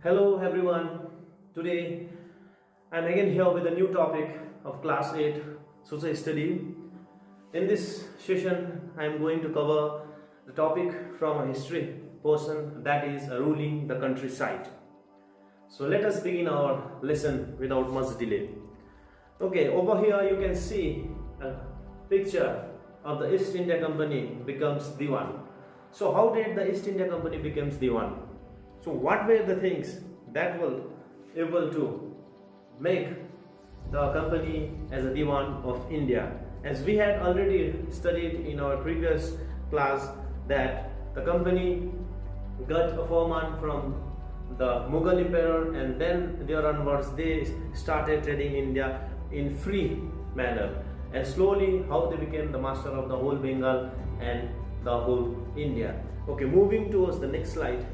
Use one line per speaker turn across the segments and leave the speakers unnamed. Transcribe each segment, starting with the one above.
Hello everyone. Today I'm again here with a new topic of class 8 social study. In this session I am going to cover the topic from a history person, that is ruling the countryside. So let us begin our lesson without much delay. Okay, over here you can see a picture of the East India Company becomes Diwan. So how did the East India Company becomes Diwan? So what were the things that were able to make the company as a Diwan of India? As we had already studied in our previous class that the company got a firman from the Mughal emperor, and then there onwards they started trading India in free manner, and slowly how they became the master of the whole Bengal and the whole India. Okay, moving towards the next slide.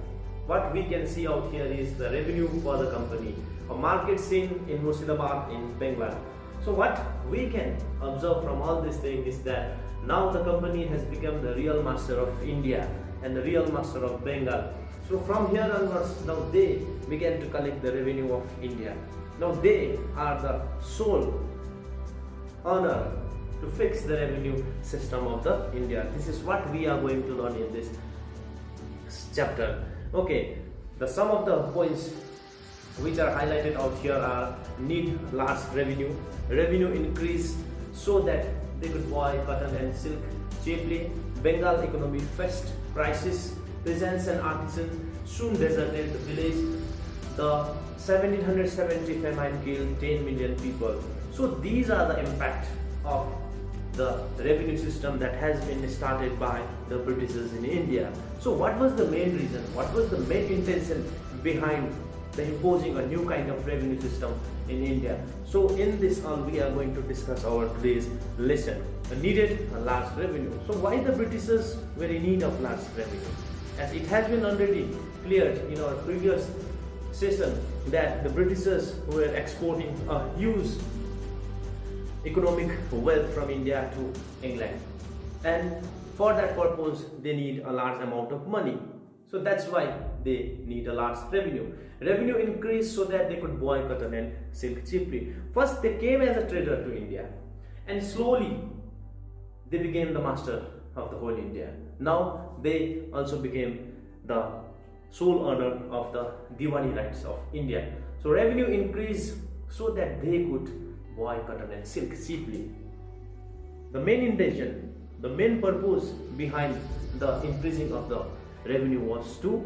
What we can see out here is the revenue for the company, a market scene in Murshidabad in Bengal. So what we can observe from all this thing is that now the company has become the real master of India and the real master of Bengal. So from here onwards, now they began to collect the revenue of India. Now they are the sole owner to fix the revenue system of the India. This is what we are going to learn in this chapter. Okay, the some of the points which are highlighted out here are: need large revenue increase so that they could buy cotton and silk cheaply. Bengal economy faced crisis. Peasants and artisans soon deserted the village. The 1770 famine killed 10 million people. So these are the impact of the revenue system that has been started by the Britishers in India. So what was the main reason? What was the main intention behind the imposing a new kind of revenue system in India? So in this all we are going to discuss our today's lesson. Needed a large revenue. So why the Britishers were in need of large revenue? As it has been already cleared in our previous session that the Britishers were exporting a huge economic wealth from India to England, and for that purpose they need a large amount of money. So that's why they need a large revenue increase so that they could buy cotton and silk cheaply. First they came as a trader to India, and slowly they became the master of the whole India. Now they also became the sole owner of the Diwani rights of India. So revenue increased so that they could buy cotton and silk cheaply. The main intention, the main purpose behind the increasing of the revenue was to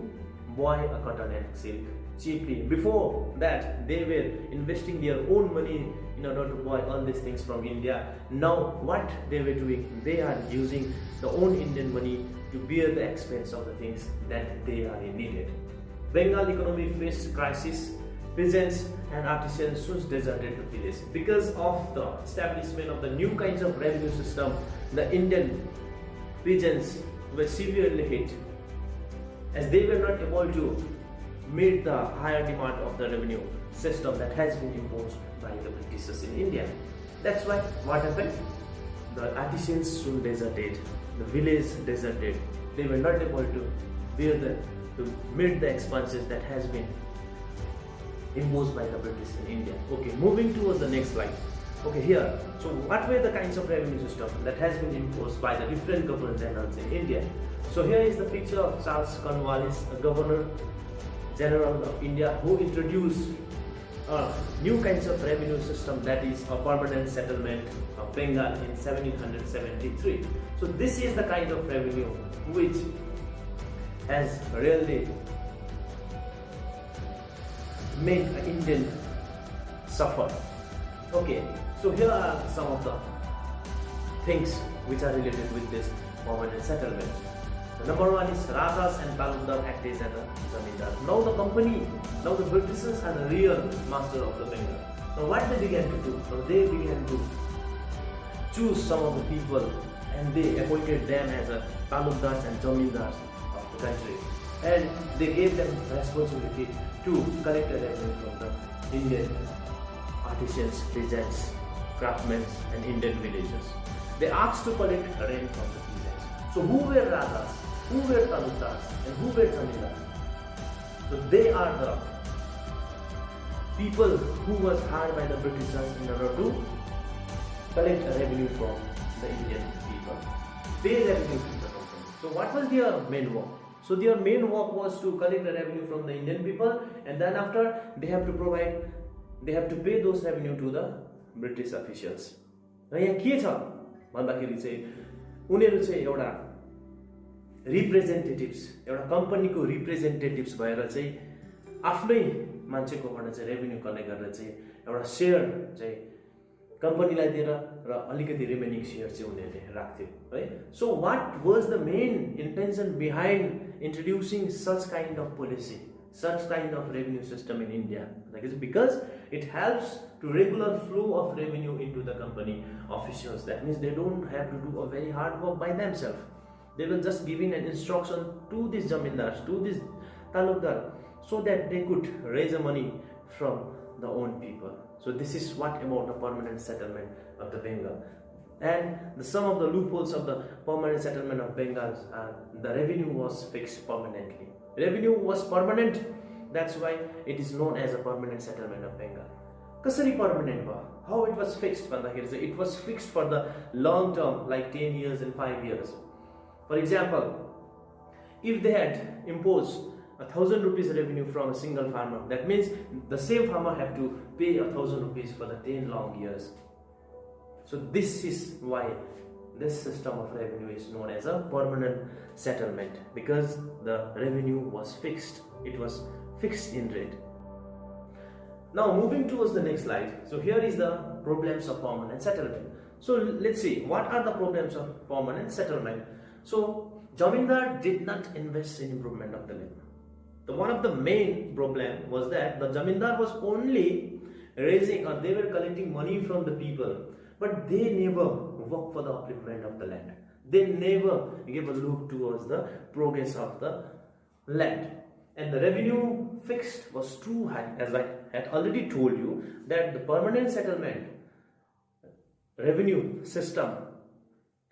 buy a cotton and silk cheaply. Before that they were investing their own money in order to buy all these things from India. Now what they were doing, they are using the own Indian money to bear the expense of the things that they are in needed. Bengal economy faced crisis. Peasants and artisans soon deserted the village. Because of the establishment of the new kinds of revenue system, the Indian peasants were severely hit, as they were not able to meet the higher demand of the revenue system that has been imposed by the Britishers in India. That's why what happened? The artisans soon deserted, the village deserted. They were not able to meet the expenses that has been imposed by the British in India. Okay, moving towards the next slide. Okay, here, so what were the kinds of revenue system that has been imposed by the different governor generals in India? So here is the picture of Charles Cornwallis, a governor general of India, who introduced new kinds of revenue system, that is a permanent settlement of Bengal in 1773. So this is the kind of revenue which has really made an Indian suffer. Okay, so here are some of the things which are related with this permanent settlement. The number one is Rajas and Talukdar act as a zamindar. Now the Britishers are the real master of the Bengal. Now what they began to do? Now they began to choose some of the people and they appointed them as a Talukdars and zamindars of the country, and they gave them responsibility to collect the revenue from the Indian artisans, peasants, craftsmen and Indian villagers. They asked to collect rent from the peasants. So who were Rajas, who were Talukdars and who were Zamindars? So they are the people who was hired by the Britishers in order to collect revenue from the Indian people, pay revenue to the company. So what was their main work? So their main work was to collect the revenue from the Indian people, and then after they have to pay those revenue to the British officials. र यहाँ के छ भन्दाखेरि चाहिँ उनीहरू चाहिँ एउटा representatives, एउटा कम्पनीको रिप्रेजेन्टेटिभ्स भएर चाहिँ आफ्नै मान्छेकोबाट चाहिँ रेभेन्यू कलेक्ट गरेर चाहिँ एउटा सेयर चाहिँ कम्पनीलाई दिएर र अलिकति रिमेनिङ सेयर चाहिँ उनीहरूले राख्थ्यो है. So what was the main intention behind introducing such kind of policy, such kind of revenue system in India? Like it's because it helps to regular flow of revenue into the company officials. That means they don't have to do a very hard work by themselves. They will just give in an instruction to these zamindars, to this talukdar, so that they could raise the money from the own people. So this is what about the permanent settlement of the Bengal. And some of the loopholes of the permanent settlement of Bengal are the revenue was fixed permanently. Revenue was permanent, that's why it is known as a permanent settlement of Bengal. Kasari permanent ba? How it was fixed? It was fixed for the long term, like 10 years and 5 years. For example, if they had imposed 1,000 rupees revenue from a single farmer, that means the same farmer have to pay 1,000 rupees for the 10 long years. So this is why this system of revenue is known as a permanent settlement, because the revenue was fixed. It was fixed in rate. Now moving towards the next slide. So here is the problems of permanent settlement. So let's see, what are the problems of permanent settlement? So Jamindar did not invest in improvement of the land. One of the main problem was that the Jamindar was only raising, or they were collecting money from the people, but they never worked for the upliftment of the land. They never gave a look towards the progress of the land. And the revenue fixed was too high. As I had already told you, that the permanent settlement revenue system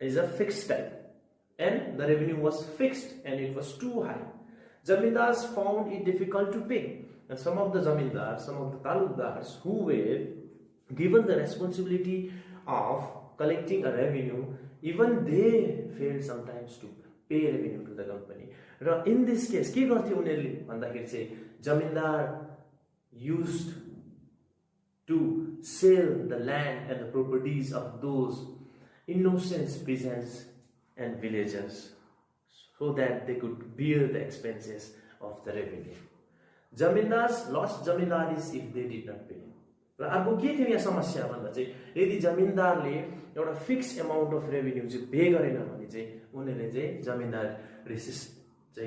is a fixed type. And the revenue was fixed and it was too high. Zamindars found it difficult to pay. And some of the zamindars, some of the talukdars who were given the responsibility of collecting a revenue, even they failed sometimes to pay revenue to the company. In this case, के गर्थे उनीहरूले भन्दाखेरि चाहिँ जमिनदार used to sell the land and the properties of those innocent peasants and villagers so that they could bear the expenses of the revenue. Zamindars lost zamindaris if they did not pay. र अर्को के थियो यहाँ समस्या भन्दा चाहिँ यदि जमिनदारले एउटा fix amount of revenue चाहिँ पे गरेन भने चाहिँ उनीहरूले चाहिँ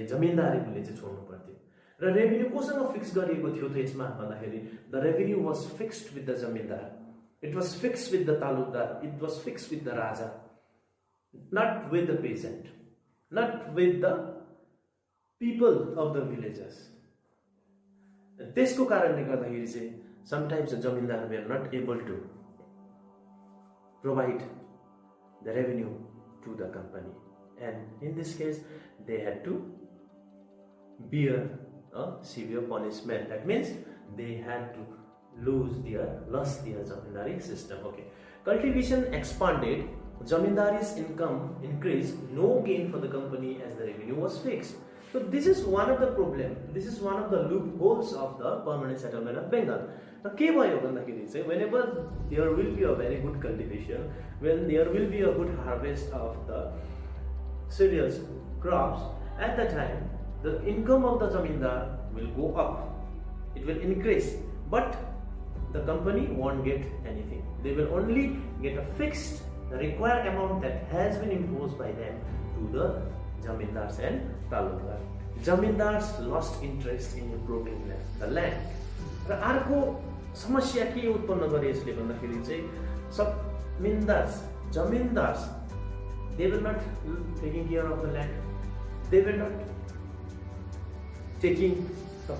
जमिनदारीले चाहिँ छोड्नु पर्थ्यो. र रेभेन्यू कोसँग फिक्स गरिएको थियो त यसमा भन्दाखेरि the revenue was fixed with the zamindar, it was fixed with the taluqdar, it was fixed with the raja, not with the peasant, not with the people of the villages. त्यसको कारणले गर्दाखेरि चाहिँ sometimes the zamindar were not able to provide the revenue to the company, and in this case they had to bear a severe punishment. That means they had to lost their zamindari system. Okay, cultivation expanded, zamindari's income increased, no gain for the company as the revenue was fixed. So this is one of the problem, this is one of the loopholes of the permanent settlement of Bengal. Now, whenever there will be a very good cultivation, when there will be a good harvest of the cereals, crops, at that time, the income of the zamindar will go up, it will increase, but the company won't get anything. They will only get a fixed, the required amount that has been imposed by them to the zamindars and talukdar. Zamindars lost interest in improving the land. र अर्को समस्या के उत्पन्न गरे यसले भन्दाखेरि चाहिँ जमिन्दर्स they were not taking care of the land, they were not taking a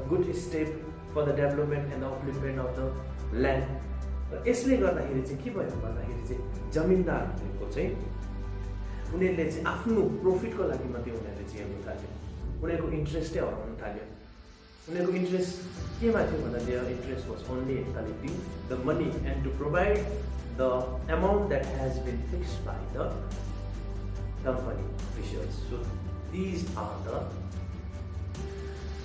good step for the development and the upliftment of the land. र यसले गर्दाखेरि चाहिँ के भयो भन्दाखेरि चाहिँ जमिनदारहरुको चाहिँ उनीहरूले चाहिँ आफ्नो प्रॉफिटको लागि मात्रै उनीहरूले चाहिँ हेर्न थाल्यो, उनीहरूको इन्ट्रेस्टै हराउन थाल्यो. उनीहरूको इन्ट्रेस्ट केमा थियो भन्दा there interest was only in collecting the money and to provide the amount that has been fixed by the company officials. So these are the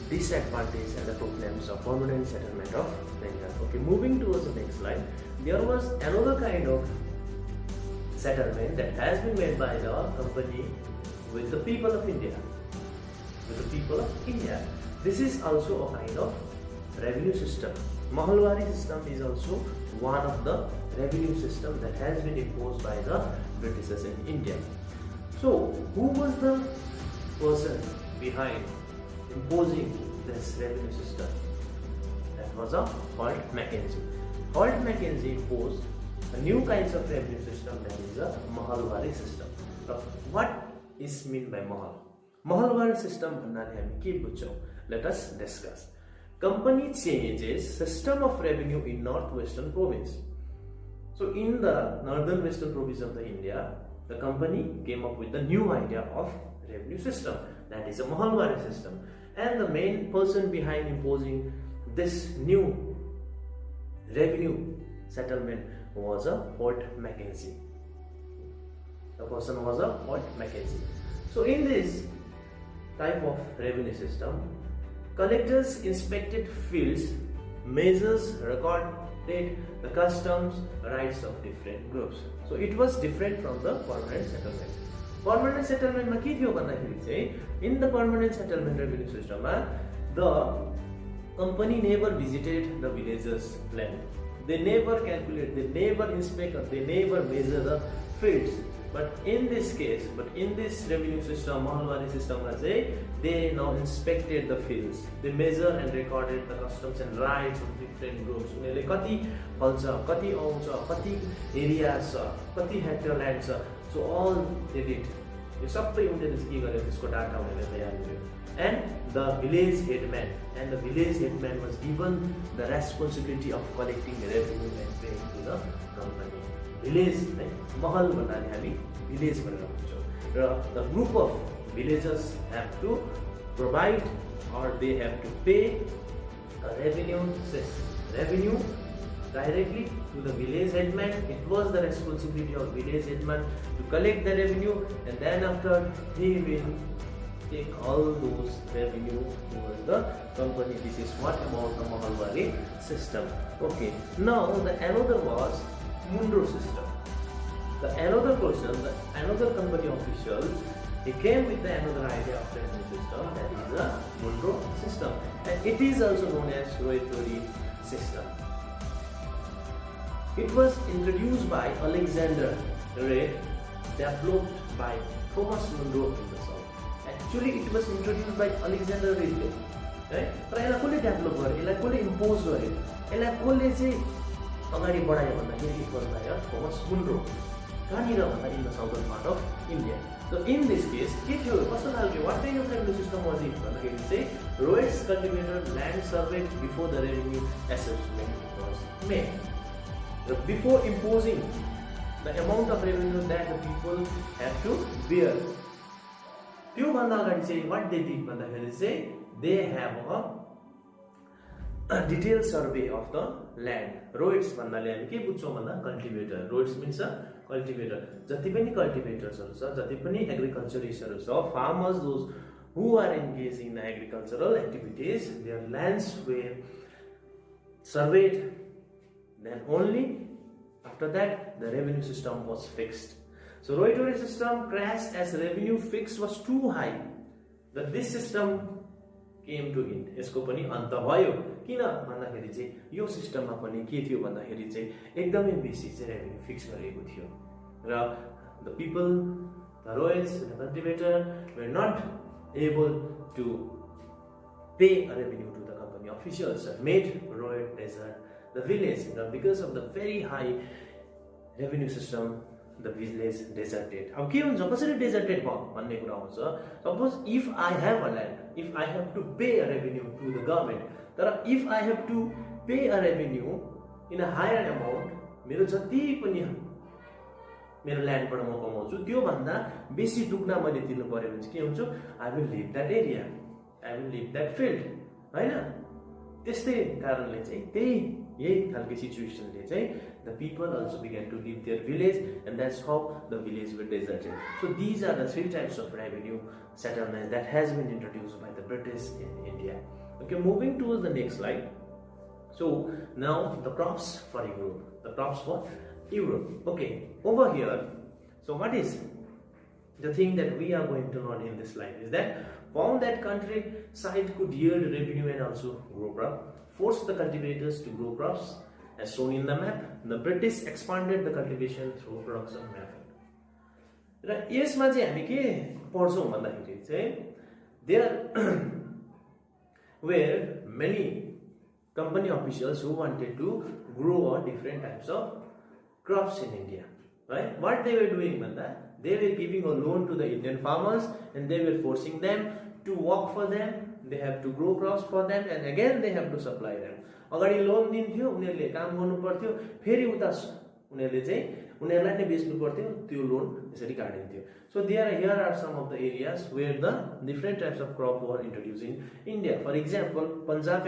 disadvantages and the problems of permanent settlement of India. Okay, moving towards the next slide, there was another kind of settlement that has been made by the company with the people of India. This is also a kind of revenue system. Mahalwari system is also one of the revenue system that has been imposed by the Britishers in India. So, who was the person behind imposing this revenue system? That was Holt Mackenzie. Holt Mackenzie imposed a new kinds of revenue system, that is a Mahalwari system. So, what is meant by Mahal? Mahalwari system भन्नाले हामी के बुझ्छौं? Let us discuss. Company changes system of revenue in northwestern province. So, in the northern western province of the India, the company came up with the new idea of revenue system, that is a Mahalwari system, and the main person behind imposing this new revenue settlement was a Holt Mackenzie. The person was a Holt Mackenzie. So in this type of revenue system, collectors inspected fields, measures, recorded the customs rights of different groups. So it was different from the permanent settlement. Permanent settlement ma ke thiyo bhandakheri chai, in the permanent settlement revenue system the company never visited the villagers' land. They never calculate, they never inspect, or they never measure the fields. But in this case, in this revenue system, Mahalwari system, they now inspected the fields. They measure and recorded the customs and rights of different groups. Kati phalcha, kati auncha, kati areas cha, kati hectare land cha. So all they did. Yo sabai unhele ke garyo त्यसको data उनीहरुले तयार गर्यो. And the village headman was given the responsibility of collecting revenue and paying to the company. Village, Mahal भन्नाले हामी village भनेर बुझ्छौं, र the group of villagers have to provide or they have to pay a revenue directly to the village headman. It was the responsibility of village headman to collect the revenue, and then after he will take all those revenue towards the company. This is what about the Mahalwari system. Okay, now the another was Munro system. Another company official, he came with another idea of revenue system, that is the Munro system, and it is also known as rotatory system. It was introduced by Alexander Reid, developed by Thomas Munro in the south. Actually, it was introduced by Alexander Reid, right? तर यसलाई कसले develop गर्यो, यसलाई कसले impose गर्यो, यसलाई कसले चाहिँ अगाडि बढायो भन्दाखेरि it was by Thomas Munro. कहाँनिर भन्दा in the southern part of India. So in this case, के थियो, कस्तो खालको, what kind of revenue system was it भन्दाखेरि चाहिँ roads cultivated, land surveyed before the revenue assessment was made. Before imposing the amount of revenue that the people have to bear, त्यो भन्दा अगाडि चाहिँ what they did भन्दाखेरि चाहिँ they have a detailed survey of the land. Roads भन्नाले हामी के बुझ्छौं भन्दा cultivator. Roads means a cultivator. जति पनि cultivators छ, जति पनि agriculturists छ, farmers, those who are engaged in agricultural activities, their lands were surveyed. Then only after that the revenue system was fixed. So rotatory system crashed as revenue fix was too high. That this system came to end. यसको पनि अन्त भयो. किन भन्दाखेरि चाहिँ यो सिस्टममा पनि के थियो भन्दाखेरि चाहिँ एकदमै बेसी चाहिँ रेभेन्यू फिक्स गरिएको थियो, र the people, the royals, the cultivator were not able to pay a revenue to the company officials, made royal desert the village. Because of the very high revenue system, the village deserted. अब के हुन्छ, कसरी deserted भयो भन्ने कुरा आउँछ. Suppose if I have a land, if I have to pay a revenue to the government, तर if I have to pay a revenue in a higher amount, मेरो जति पनि मेरो ल्यान्डबाट म कमाउँछु त्यो भन्दा बेसी दुख्ना मैले दिनु पर्यो भने के हुन्छ, I will leave that area, I will leave that field, हैन त्यस्तै कारणले चाहिँ यही खालको सिचुएसनले चाहिँ the people also began to leave their village, and that's how the village were deserted. So these are the three types of revenue settlement that has been introduced by the British in India. Okay, moving towards the next slide. So now the crops for Europe. The crops for Europe. Okay, over here, so what is the thing that we are going to learn in this slide is that found that countryside could yield revenue and also grow crop, forced the cultivators to grow crops as shown in the map. The British expanded the cultivation through production method. र यसमा चाहिँ हामी के पढ्छौँ भन्दाखेरि चाहिँ there were many company officials who wanted to grow different types of crops in India, right? What they were doing भन्दा they were giving a loan to the Indian farmers and they were forcing them to work for them. They have to grow crops for them and again they have to supply them. अगाडि loan दिन्थ्यो, उनीहरूले काम गर्नु पर्थ्यो, फेरि उता उनीहरूले चाहिँ उनीहरूलाई नै बेच्नु पर्थ्यो, त्यो लोन यसरी काटिन्थ्यो. So here are some of the areas where the different types of crop were introduced in India. For example, Punjab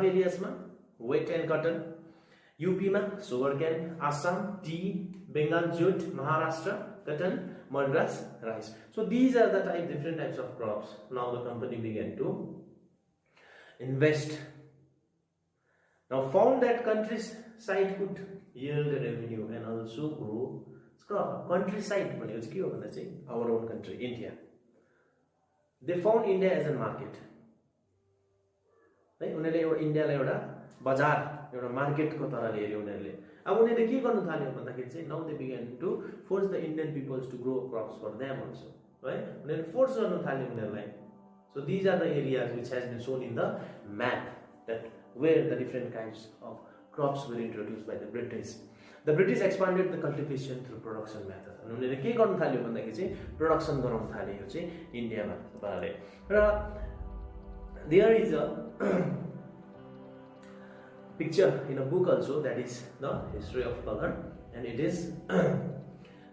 areas ma wheat and cotton, UP ma sugarcane, Assam tea, Bengal jute, Maharashtra cotton, Madras rice. So these are the different types of crops. Now the company began to invest. Now found that countryside could yield revenue and also grow crop. Countryside भनेको चाहिँ के हो भन्दा चाहिँ our own country India. They found India as a market. है उनीहरूले एउटा इन्डियालाई एउटा बजार एउटा मार्केटको तरहले हेर्यो उनीहरूले. अब उनीहरूले के गर्नु थाल्यो भन्दाखेरि चाहिँ now they began to force the Indian peoples to grow crops for them also, right? उनीहरूले फोर्स गर्नु थाल्यो उनीहरूलाई. So these are the areas which has been shown in the map that where the different kinds of crops were introduced by the British. The British expanded the cultivation through production method. अनि उनीहरूले के गर्नु थाल्यो भन्दाखेरि चाहिँ production गराउन थाल्यो यो चाहिँ इन्डियामा तपाईँहरूले. र there is a picture in a book also that is the history of color and it is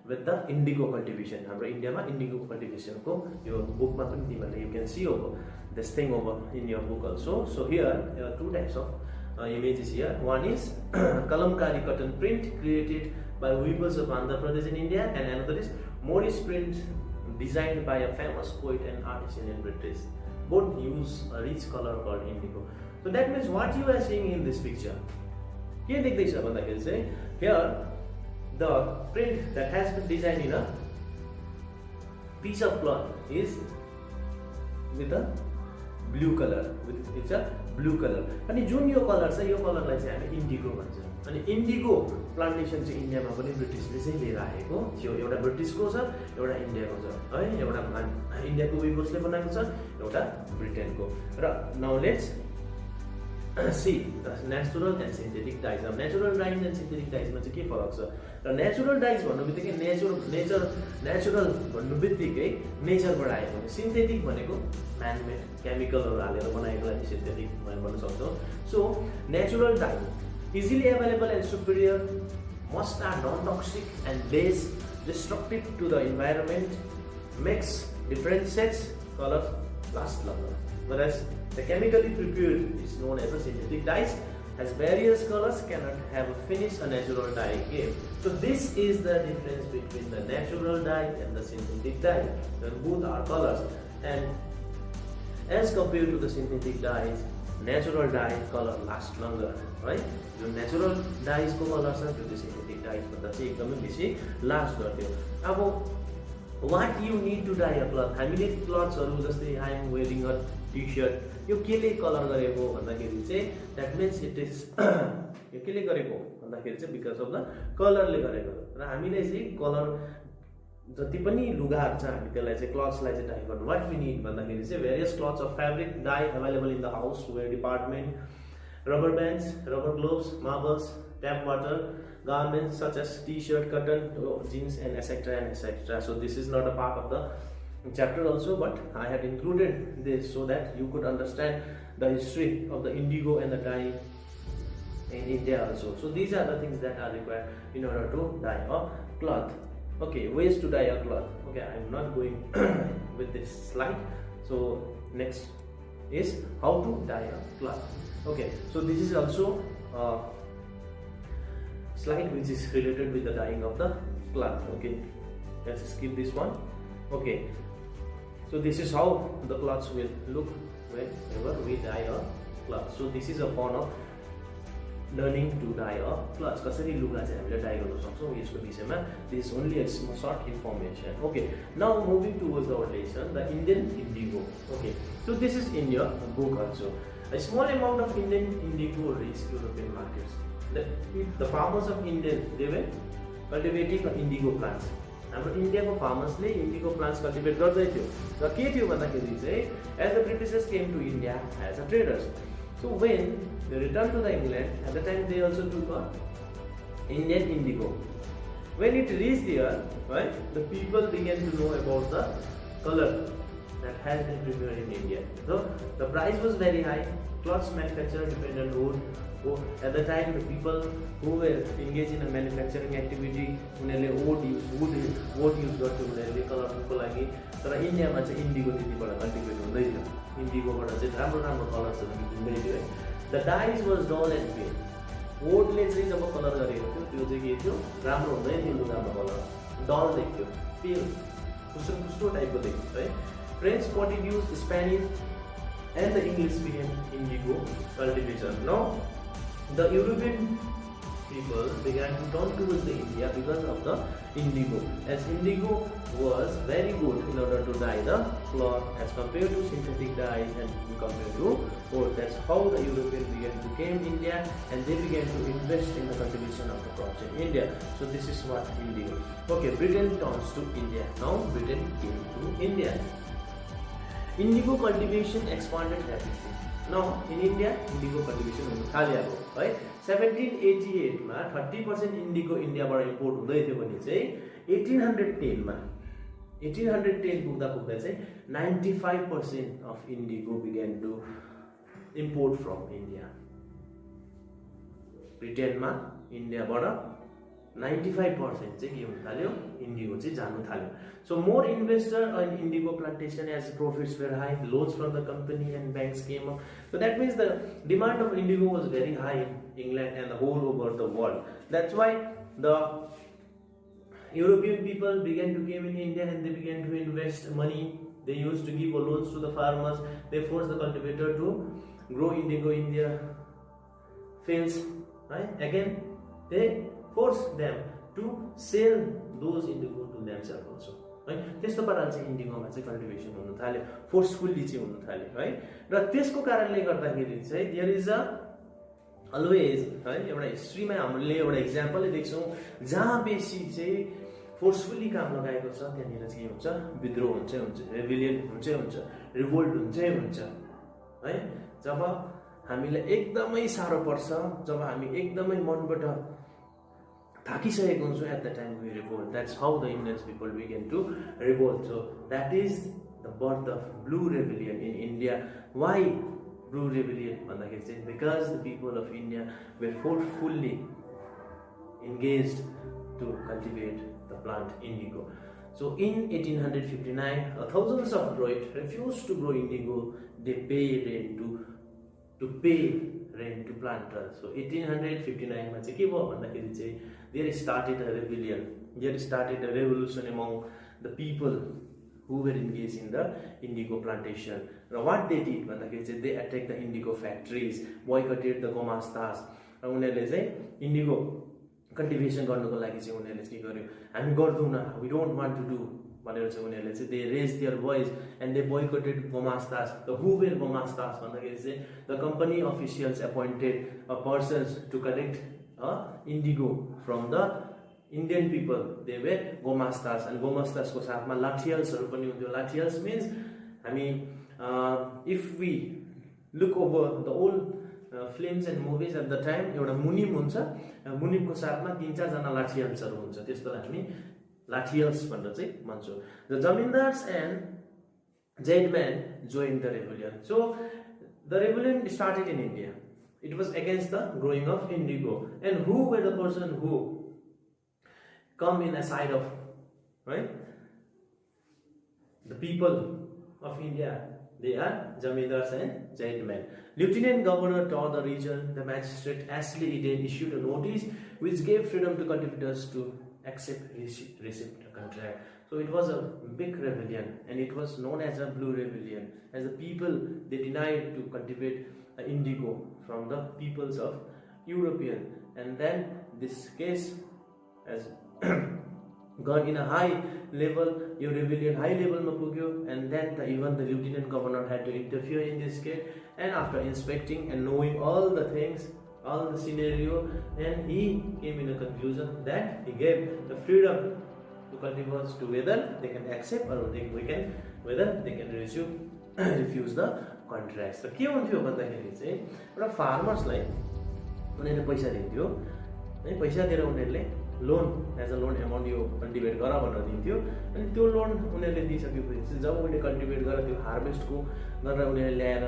with the indigo cultivation. हाम्रो इन्डियामा indigo cultivation को यो बुकमा पनि तिमीहरूले you can see over this thing over in your book also. So here there are two types of images here. One is kalamkari cotton print created by weavers of Andhra Pradesh in India, and another is Morris print designed by a famous poet and artisan in British. Both use a rich color called indigo. So that means what you are seeing in this picture. के देख्दैछ भन्दाखेरि चाहिँ here the print that has been designed in a piece of cloth is with a blue color. It's a blue color. अनि जुन यो colour छ यो कलरलाई चाहिँ हामी indigo भन्छ. अनि indigo plantation चाहिँ इन्डियामा पनि ब्रिटिसले चाहिँ लिएर आएको थियो. एउटा ब्रिटिसको छ, एउटा इन्डियाको छ, है. एउटा इन्डियाको विभर्सले बनाएको छ, एउटा ब्रिटेनको. र now let's see the natural and synthetic dyes. Now natural dyes and synthetic dyes मा चाहिँ के फरक छ? र natural dyes भन्नुबित्तिकै natural भन्नुबित्तिकै नेचरबाट आएको हो. सिन्थेटिक भनेको man made केमिकलहरु हालेर बनाएकोलाई सिन्थेटिक भन्न सक्छौं. So natural dye easily available and superior, most are non-toxic and less destructive to the environment, makes different sets, colors last longer. Whereas the chemically prepared is known as a synthetic dyes, has various colors, cannot have a finish a natural dye gave. So this is the difference between the natural dye and the synthetic dye. Then both are colors, and as compared to the synthetic dyes, natural dye color lasts longer, right? The natural dyes को color छ त्यो synthetic dyes भन्दा चाहिँ एकदमै बेसी last गर्थ्यो. अब what you need to dye a cloth? हामीले क्लथ्सहरु जस्तै I am wearing a t-shirt, यो केले कलर गरेको भन्दाखेरि चाहिँ that means it is यो केले गरेको भन्दाखेरि चाहिँ because of the कलरले गरेको. र हामीले चाहिँ कलर जति पनि लुगाहरु छ हामी त्यसलाई चाहिँ क्लथ्सलाई चाहिँ डाई गर्नु. what we need भन्दाखेरि चाहिँ various cloths of fabric dye available in the houseware department, rubber bands, rubber gloves, marbles, tap water, garments such as t-shirt, cotton, jeans, and etc. and etc. So this is not a part of the chapter also, but I have included this so that you could understand the history of the indigo and the dye in India also. So these are the things that are required in order to dye a cloth. Okay, ways to dye a cloth. Okay, I am not going with this slide. So Next is how to dye a cloth. Okay, so this is also a slide which is related with the dyeing of the cloth. Okay, let's skip this one. Okay, so this is how the cloths will look whenever we dye a cloth. So this is a form of learning to dye a cloth. कसरी लुगा चाहिँ हामीले die गर्न सक्छौं यसको विषयमा. This is only a short information. Okay, now moving towards our lesson, the Indian indigo. Okay, so this is in your book also. A small amount of Indian indigo reached European markets. The farmers of India, they were cultivating indigo plants. हाम्रो इन्डियाको फार्मर्सले indigo plants cultivate गर्दै थियो. र के थियो भन्दाखेरि चाहिँ as the Britishers came to India as a traders. So when they returned to the England, at the time they also took a Indian indigo. When it reached there, right, the people began to know about the color that has been prepared in India. So the price was very high. Clothes manufacturer depended on wood. So at the time, the people who were engaged in a manufacturing activity, उनीहरूले wood use गर्थ्यो उनीहरूले कलरको लागि. तर इन्डियामा चाहिँ indigo त्यतिबाट cultivate हुँदै थियो. इन्डिगोबाट चाहिँ राम्रो कलर्सहरू निस्किँदै थियो है. The dyes was dull and pale. वुडले चाहिँ जब कलर गरेको थियो त्यो चाहिँ के थियो, राम्रो हुँदैन थियो लुगामा कलर, डल देख्थ्यो, पेल कुस्तो टाइपको देख्थ्यो है. French Portuguese, Spanish and the English began indigo cultivation. Now the European people began to turn towards the India because of the indigo, as indigo was very good in order to dye the cloth as compared to synthetic dyes and compared to wood. That's how the Europeans began to came India, and they began to invest in the cultivation of the crops in India. So this is what indigo. Okay, Britain turns to India. Now Britain came to India. Indigo cultivation expanded rapidly. Now in India, indigo cultivation हुन थाल्यो है. 1788 मा 30% indigo इन्डियाबाट import हुँदै थियो भने चाहिँ 1810 मा 1810 पुग्दा चाहिँ 95% of indigo began to import from India. ब्रिटेनमा इन्डियाबाट 95% चाहिँ के हुन थाल्यो, indigo चाहिँ जानु थाल्यो. So more investor in indigo plantation as profits were high, loans from the company and banks came up. So that means the demand of indigo was very high in England and the whole over the world. That's why the European people began to come in India and they began to invest money. They used to give loans to the farmers. They forced the cultivator to grow indigo in their fields. Right? Again, they forced them to sell those indigo to themselves also. है. त्यस्तो पाराले चाहिँ इन्डिगोमा चाहिँ cultivation हुन थाल्यो, forcefully चाहिँ हुन थाल्यो है. र त्यसको कारणले गर्दाखेरि चाहिँ देयर इज अ अलवेज है एउटा हिस्ट्रीमा हामीले एउटा एक्जाम्पल देख्छौँ जहाँ बेसी चाहिँ फोर्सफुल्ली काम लगाएको छ त्यहाँनिर चाहिँ के हुन्छ, विद्रोह हुन्छै हुन्छ, रेभिलियन हुन्छै हुन्छ, रिभोल्ट हुन्छै हुन्छ है. जब हामीलाई एकदमै साह्रो पर्छ, जब हामी एकदमै मनबाट थाकिसकेको हुन्छौँ, at the time we revolt. That's how the Indian people began to revolt. So that is the birth of Blue Rebellion in India. Why Blue Rebellion? Because the people of India were forcefully engaged to cultivate the plant indigo. So in 1859, thousands of Droid refused to grow indigo. They pay rent to pay rent to planters. So 1859 मा चाहिँ के भयो भन्दाखेरि चाहिँ there started a rebellion. There started a revolution among the people who were engaged in the indigo plantation. Now what they did भन्दाखेरि चाहिँ they attacked the indigo factories, boycotted the gomastas. र उनीहरूले चाहिँ indigo cultivation गर्नको लागि चाहिँ उनीहरूले के गर्यो, हामी गर्दैनौँ न, we don't want to do भनेर चाहिँ उनीहरूले चाहिँ they raised their voice and they boycotted gomastas. The who were gomastas भन्दाखेरि चाहिँ the company officials appointed a persons to collect indigo from the Indian people. They were gomastas, and gomastas को साथमा लाठियाल्सहरू पनि हुन्थ्यो. Lathiyals means हामी if we look over the old films and movies at the time, एउटा मुनिम हुन्छ, मुनिमको साथमा 3-4 जना लाठियाल्सहरू हुन्छ, त्यस्तोलाई हामी लाठियल्स भनेर चाहिँ भन्छौँ. The zamindars and Jadman joined the rebellion. So the rebellion started in India. It was against the growing of indigo. And who were the person who come in a side of, right, the people of India? They are zamindars and gentlemen. Lieutenant Governor told the region, the magistrate Ashley Eden issued a notice which gave freedom to cultivators to accept receipt contract. So it was a big rebellion, and it was known as a Blue Rebellion, as the people, they denied to cultivate indigo from the peoples of European, and then this case has gone in a high level, your rebellion high level ma pugyo, and then even the lieutenant governor had to interfere in this case, and after inspecting and knowing all the things, all the scenario, and he came in a conclusion that he gave the freedom to cultivators to whether they can accept or whether they can refuse the contracts. So के हुन्थ्यो भन्दाखेरि चाहिँ एउटा फार्मर्सलाई उनीहरूले पैसा दिन्थ्यो है, पैसा दिएर उनीहरूले loan as a loan amount यो कल्टिभेट गर भनेर दिन्थ्यो, अनि त्यो लोन उनीहरूले दिइसकेपछि जब उनीहरूले कल्टिभेट गरेर त्यो हार्भेस्टको गरेर उनीहरूले ल्याएर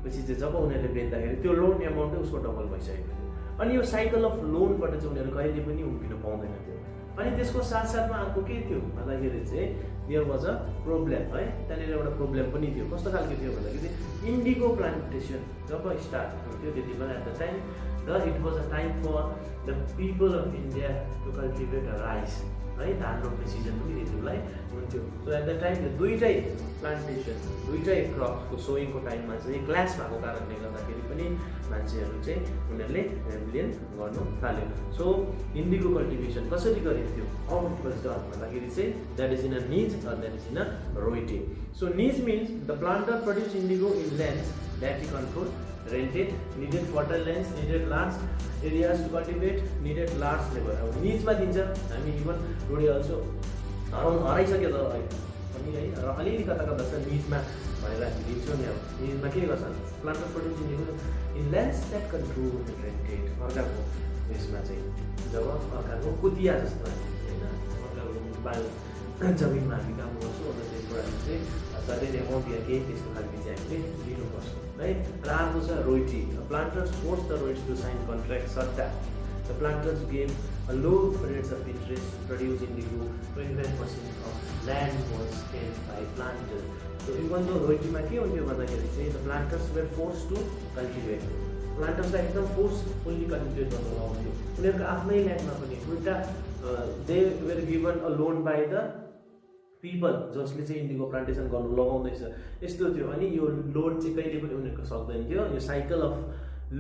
पछि चाहिँ जब उनीहरूले बेच्दाखेरि त्यो लोन एमाउन्टै उसको डबल भइसकेको थियो। अनि यो साइकल अफ लोनबाट चाहिँ उनीहरू कहिले पनि उम्किन पाउँदैन थियो। अनि त्यसको साथसाथमा अर्को के थियो भन्दाखेरि चाहिँ देयर वाज अ प्रब्लम है, त्यहाँनिर एउटा प्रब्लम पनि थियो। कस्तो खालको थियो भन्दाखेरि इन्डिगो प्लान्टेसन जब स्टार्ट हुन्थ्यो त्यति बेला at the time it was a time for the people of India to cultivate rice है, धान रोप्ने सिजन पनि त्यति बेला हुन्थ्यो। सो एट द टाइम दुईटै प्लान्टेसन दुईटै क्रपको सोइङको टाइममा चाहिँ क्लास भएको कारणले गर्दाखेरि पनि मान्छेहरू चाहिँ उनीहरूले रेबेलियन गर्नु थाल्यो। सो इन्डिगो कल्टिभेसन कसरी गरिन्थ्यो, हाउ इट वाज डन भन्दाखेरि चाहिँ द्याट इज इन अ निज अर द्याट इज इन अ रोइटी। सो निज means the planter produce indigo in lands that he control, rented, needed fertile lands, needed large areas to cultivate, needed large labor. अब निजमा दिन्छ हामी even रोडी also हराइसक्यो त पनि है, र अलिअलि कता कता छ निजमा भनेर हामी दिन्छौँ नि। अब निजमा के गर्छन् planter produce in lands that control rented, अर्काको यसमा चाहिँ जब अर्काको कुतिया जस्तो होइन, अर्काको बाल जमिनमा हामी काम गर्छौँ अन्त त्यसबाट चाहिँ सर्टेन एमाउन्ट या केही त्यस्तो खालको चाहिँ हामीले लिनुपर्छ है। र अर्को छ ryoti, planters force the ryots to sign contract सट्टा, the planters gave a low rates of interest produce indigo, 25% of land was spend by planters. So even though रोइटीमा के हुन्थ्यो भन्दाखेरि चाहिँ the planters were force to cultivate, प्लान्टर्सलाई एकदम forcefully cultivate गर्नु आउँथ्यो, उनीहरूको आफ्नै ल्यान्डमा पनि उल्टा they were given a loan by the people जसले चाहिँ इन्डिगो प्लान्टेसन गर्नु लगाउँदैछ यस्तो थियो। अनि यो लोन चाहिँ कहिले पनि उनीहरूको सक्दैन थियो, यो साइकल अफ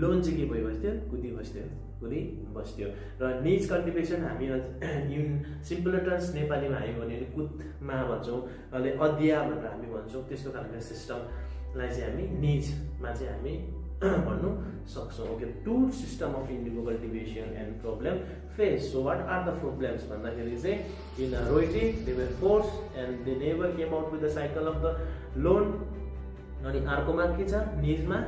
लोन चाहिँ के भइबस्थ्यो कुदिबस्थ्यो। र निज कल्टिभेसन हामी इन सिम्पल टर्म्स नेपालीमा हामी भन्यो भने कुदमा भन्छौँ, अहिले अध्यया भनेर हामी भन्छौँ, त्यस्तो खालको सिस्टमलाई चाहिँ हामी निजमा चाहिँ हामी भन्नु सक्छौँ। Okay, to system of indigo cultivation and problem face. So what are the problems भन्दाखेरि चाहिँ in ryoti they were force and they never came out with the cycle of the loan. अनि अर्कोमा के छ Nizma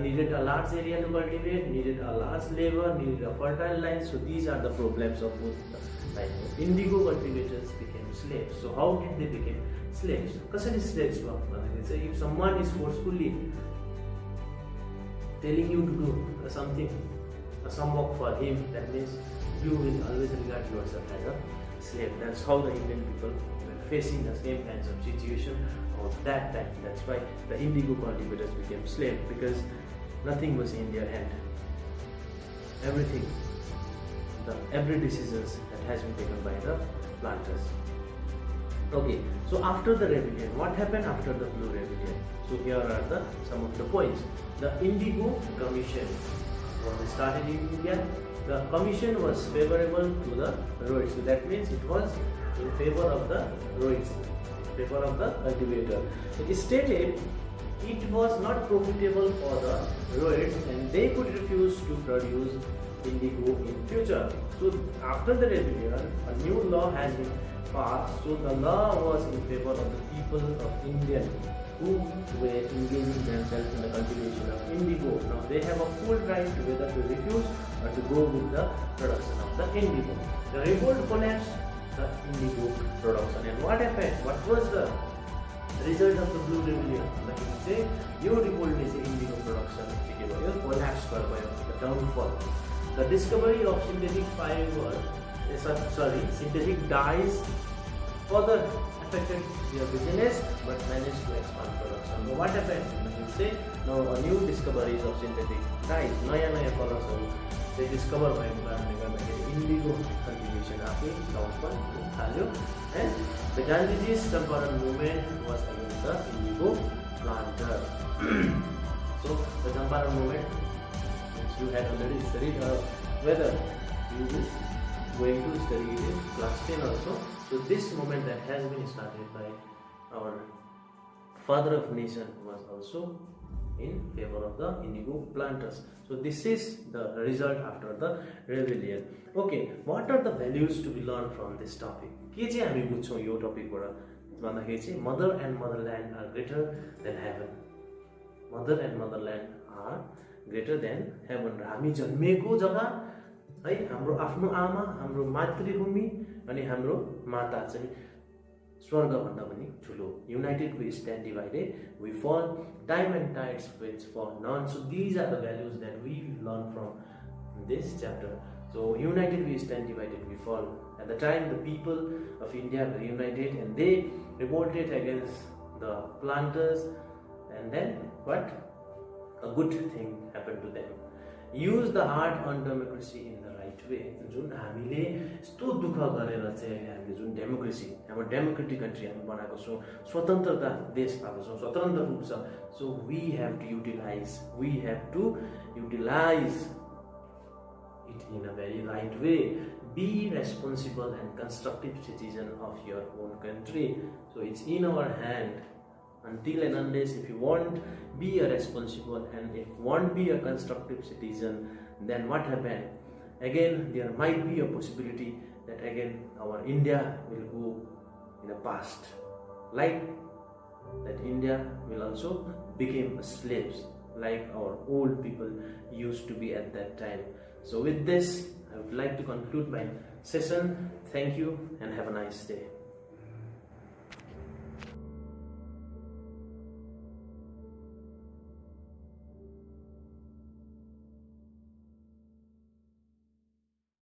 needed a large area to cultivate, needed a large labor, needed a fertile land. So these are the problems of both the types. Indigo cultivators became slaves. So how did they become slaves? Kasari slaves work? If someone is forcefully telling you to do something, some work for him, that means you will always regard yourself as a slave. That's how the Indian people were facing the same kinds of situation of that time. That's why the indigo cultivators became slaves, because nothing was in their hand. Everything, every decisions that has been taken by the planters. Okay, so after the rebellion, what happened after the Blue Rebellion? So here are some of the points. The Indigo Commission was started in India. The commission was favorable to the roids. So that means it was in favor of the roids, favor of the cultivator. It stated it was not profitable for the roids and they could refuse to produce indigo in future. So after the rebellion, a new law has been passed. So the law was in favor of the people of India who were engaging themselves in the cultivation of indigo. Now they have a full right to whether to refuse or to go with the production of the indigo. The revolt collapsed the indigo production. And what happened? What was the result of the Blue Rebellion? Like you say, your revolt is indigo production collapse, the downfall. The discovery of synthetic dyes further affected their business but managed to expand further. production. But what happened? Say now a new discoveries of synthetic dyes, नयाँ कलर्सहरू चाहिँ discover भएको कारणले गर्दाखेरि indigo cultivation आफै down पनि थाल्यो and the Gandhiji's Champaran movement was against the indigo planter. So the Champaran movement, which you had already studied, whether you is going to study it in class 10 also. So this movement that has been started by our father of nation was also in favor of the indigo planters. So this is the result after the rebellion. Okay, what are the values to be learned from this topic? के चाहिँ हामी बुझ्छौँ यो टपिकबाट भन्दाखेरि चाहिँ mother and motherland are greater than heaven. Mother and motherland are greater than heaven. हामी जन्मेको जग्गा है, हाम्रो आफ्नो आमा, हाम्रो मातृभूमि अनि हाम्रो माता चाहिँ स्वर्गभन्दा पनि ठुलो. United we stand, divided we fall, time and tides waits for none. So these are the values that we learn from this chapter. So united we stand, divided we fall. At the time the people of India were united and they revolted against the planters, and then what? A good thing happened to them. Use the hard-earned democracy in the right way. जुन हामीले यस्तो दुःख गरेर चाहिँ हामीले जुन democracy, हाम्रो democratic country हामी बनाएको छौँ, स्वतन्त्रता देश पाएको छौँ, स्वतन्त्र रूप छ. So we have to utilize it in a very right way. Be responsible and constructive citizen of your own country. So it's in our hand. Until and unless if you want be a responsible and if want be a constructive citizen, then what happened? Again there might be a possibility that again our India will go in the past, like that India will also become slaves like our old people used to be at that time. So with this, I would like to conclude my session. Thank you and have a nice day.